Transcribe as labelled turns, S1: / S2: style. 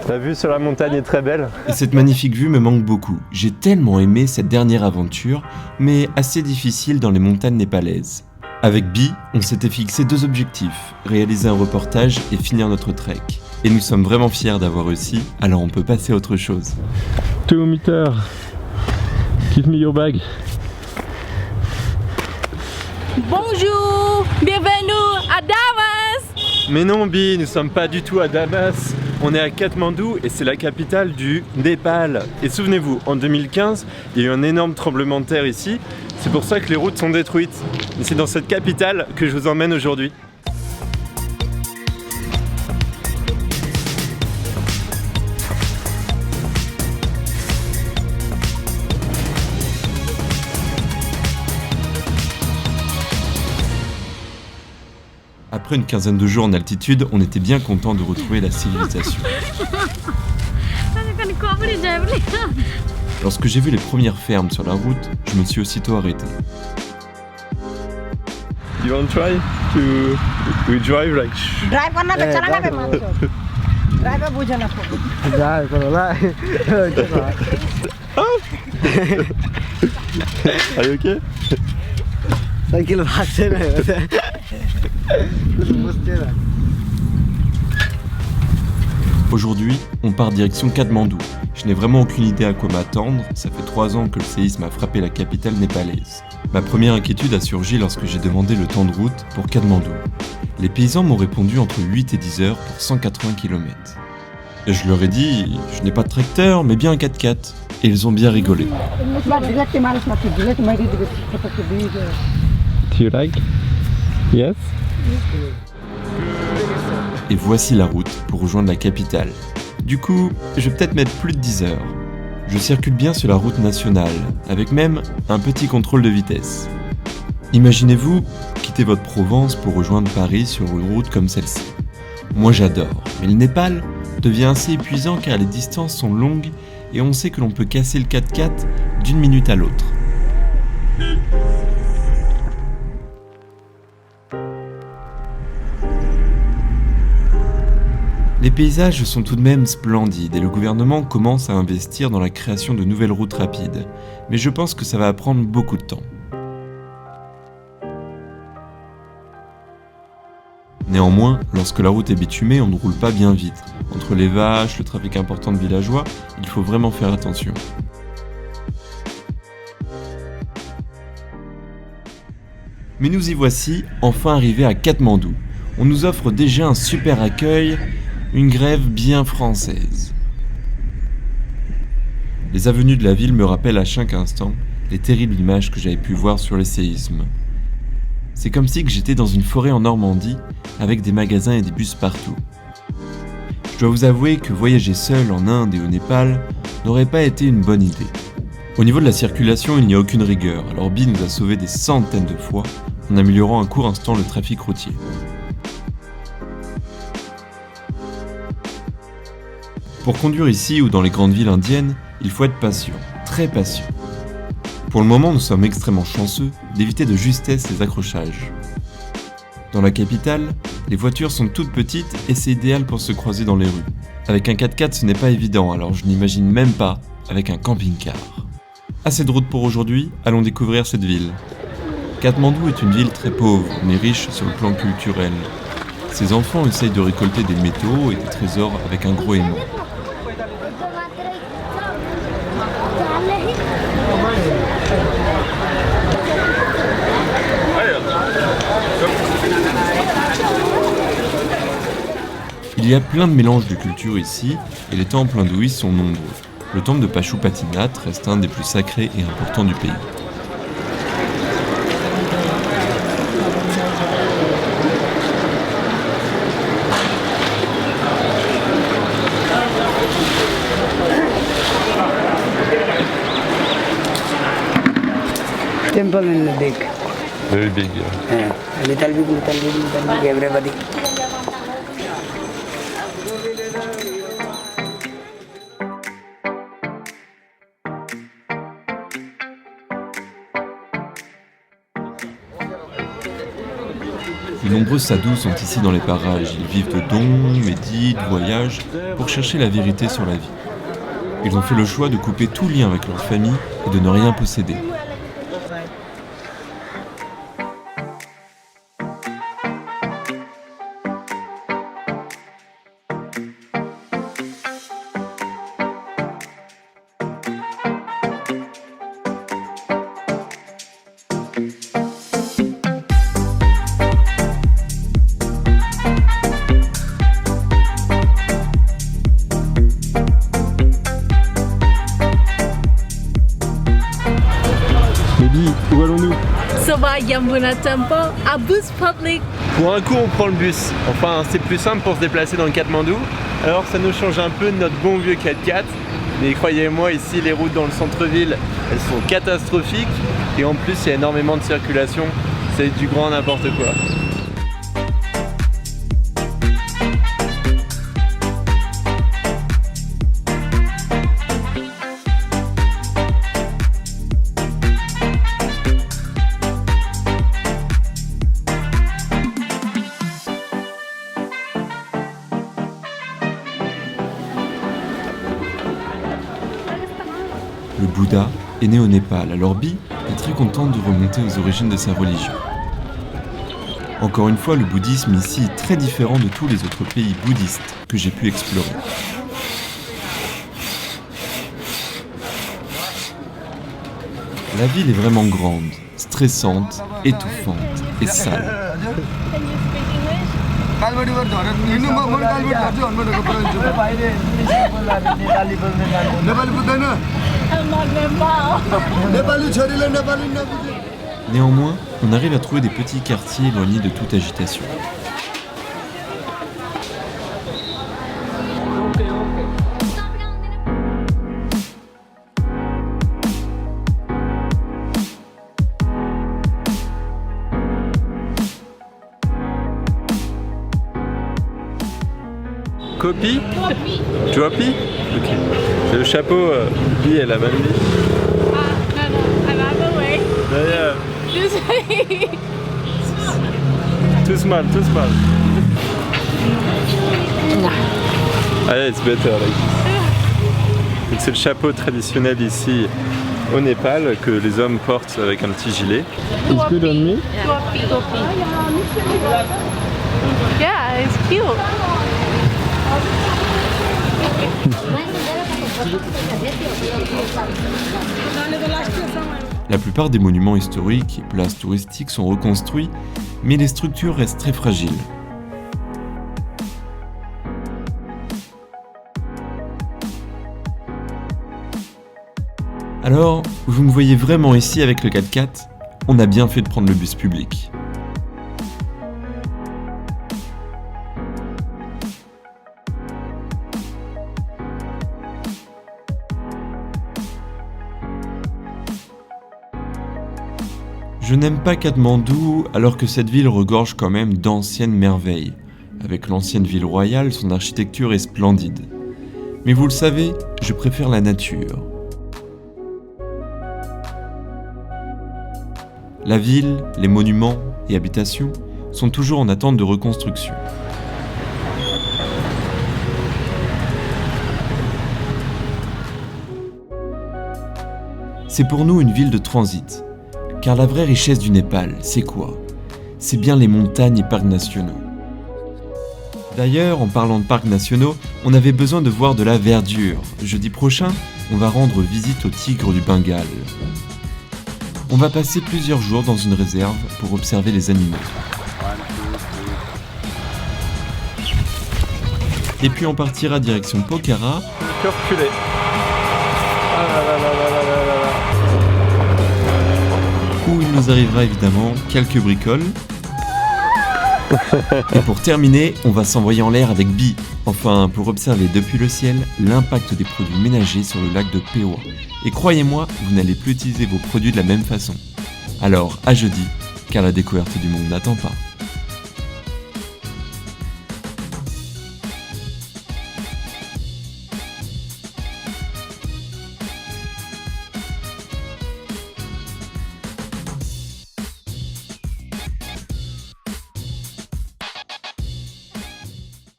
S1: La vue sur la montagne est très belle.
S2: Et cette magnifique vue me manque beaucoup. J'ai tellement aimé cette dernière aventure, mais assez difficile dans les montagnes népalaises. Avec Bi, on s'était fixé 2 objectifs, réaliser un reportage et finir notre trek. Et nous sommes vraiment fiers d'avoir réussi, alors on peut passer à autre chose.
S1: 2 meters. Give me your bag.
S3: Bonjour, bienvenue à Damas.
S1: Mais non Bi, nous sommes pas du tout à Damas. On est à Katmandou et c'est la capitale du Népal. Et souvenez-vous, en 2015, il y a eu un énorme tremblement de terre ici. C'est pour ça que les routes sont détruites. Et c'est dans cette capitale que je vous emmène aujourd'hui.
S2: Après une quinzaine de jours en altitude, on était bien content de retrouver la civilisation. Lorsque j'ai vu les premières fermes sur la route, je me suis aussitôt arrêté.
S1: You want to try to we drive like
S4: Drive करना तो चलाना पे मानो Drive पे बुझना पड़ो
S5: Drive करो ना
S1: Are you okay?
S5: साइकिल भागते नहीं वैसे मुझसे ना
S2: Aujourd'hui, on part direction Katmandou. Je n'ai vraiment aucune idée à quoi m'attendre, ça fait 3 ans que le séisme a frappé la capitale népalaise. Ma première inquiétude a surgi lorsque j'ai demandé le temps de route pour Katmandou. Les paysans m'ont répondu entre 8 et 10 heures pour 180 km. Et je leur ai dit, je n'ai pas de tracteur, mais bien un 4x4. Et ils ont bien rigolé.
S1: Do you like? Yes?
S2: Et voici la route pour rejoindre la capitale. Du coup, je vais peut-être mettre plus de 10 heures. Je circule bien sur la route nationale, avec même un petit contrôle de vitesse. Imaginez-vous quitter votre Provence pour rejoindre Paris sur une route comme celle-ci. Moi j'adore, mais le Népal devient assez épuisant car les distances sont longues et on sait que l'on peut casser le 4x4 d'une minute à l'autre. Les paysages sont tout de même splendides et le gouvernement commence à investir dans la création de nouvelles routes rapides. Mais je pense que ça va prendre beaucoup de temps. Néanmoins, lorsque la route est bitumée, on ne roule pas bien vite. Entre les vaches, le trafic important de villageois, il faut vraiment faire attention. Mais nous y voici, enfin arrivés à Katmandou. On nous offre déjà un super accueil, une grève bien française. Les avenues de la ville me rappellent à chaque instant les terribles images que j'avais pu voir sur les séismes. C'est comme si que j'étais dans une forêt en Normandie, avec des magasins et des bus partout. Je dois vous avouer que voyager seul en Inde et au Népal n'aurait pas été une bonne idée. Au niveau de la circulation, il n'y a aucune rigueur, alors Bi nous a sauvés des centaines de fois en améliorant un court instant le trafic routier. Pour conduire ici ou dans les grandes villes indiennes, il faut être patient, très patient. Pour le moment, nous sommes extrêmement chanceux d'éviter de justesse les accrochages. Dans la capitale, les voitures sont toutes petites et c'est idéal pour se croiser dans les rues. Avec un 4x4, ce n'est pas évident, alors je n'imagine même pas avec un camping-car. Assez de route pour aujourd'hui, allons découvrir cette ville. Katmandou est une ville très pauvre, mais riche sur le plan culturel. Ses enfants essayent de récolter des métaux et des trésors avec un gros aimant. Il y a plein de mélanges de cultures ici, et les temples hindouistes sont nombreux. Le temple de Pashupatinath reste un des plus sacrés et importants du pays.
S5: Temple in the big.
S1: Very big.
S5: Yeah. Little big, everybody.
S2: De nombreux sadhus sont ici dans les parages. Ils vivent de dons, méditent, voyagent pour chercher la vérité sur la vie. Ils ont fait le choix de couper tout lien avec leur famille et de ne rien posséder.
S1: Mehdi, où allons-nous?
S3: Soba Yamuna Temple à bus public.
S1: Pour un coup, on prend le bus. Enfin, c'est plus simple pour se déplacer dans le Katmandou. Alors, ça nous change un peu de notre bon vieux 4x4. Mais croyez-moi, ici, les routes dans le centre-ville, elles sont catastrophiques. Et en plus, il y a énormément de circulation. C'est du grand n'importe quoi.
S2: Le Bouddha est né au Népal, alors Bi est très contente de remonter aux origines de sa religion. Encore une fois, le bouddhisme ici est très différent de tous les autres pays bouddhistes que j'ai pu explorer. La ville est vraiment grande, stressante, étouffante et sale. Néanmoins, on arrive à trouver des petits quartiers éloignés de toute agitation.
S1: Copie? Joapi? Ok. C'est le chapeau, Bi, elle a mal mis.
S3: No, another way.
S1: D'ailleurs,
S3: This way.
S1: too small, too small. Allez, it's better like this. Donc c'est le chapeau traditionnel ici au Népal que les hommes portent avec un petit gilet. It's good on me?
S3: Topi. Yeah, it's cute.
S2: La plupart des monuments historiques et places touristiques sont reconstruits, mais les structures restent très fragiles. Alors, vous me voyez vraiment ici avec le 4x4 ? On a bien fait de prendre le bus public. Je n'aime pas Katmandou alors que cette ville regorge quand même d'anciennes merveilles. Avec l'ancienne ville royale, son architecture est splendide. Mais vous le savez, je préfère la nature. La ville, les monuments et habitations sont toujours en attente de reconstruction. C'est pour nous une ville de transit. Car la vraie richesse du Népal, c'est quoi ? C'est bien les montagnes et parcs nationaux. D'ailleurs, en parlant de parcs nationaux, on avait besoin de voir de la verdure. Jeudi prochain, on va rendre visite au tigre du Bengale. On va passer plusieurs jours dans une réserve pour observer les animaux. Et puis on partira direction Pokhara.
S1: Je peux reculer. Ah là là là là là là là.
S2: Où il nous arrivera évidemment quelques bricoles. Et pour terminer, on va s'envoyer en l'air avec Bi, enfin pour observer depuis le ciel l'impact des produits ménagers sur le lac de Pewa. Et croyez-moi, vous n'allez plus utiliser vos produits de la même façon. Alors à jeudi, car la découverte du monde n'attend pas.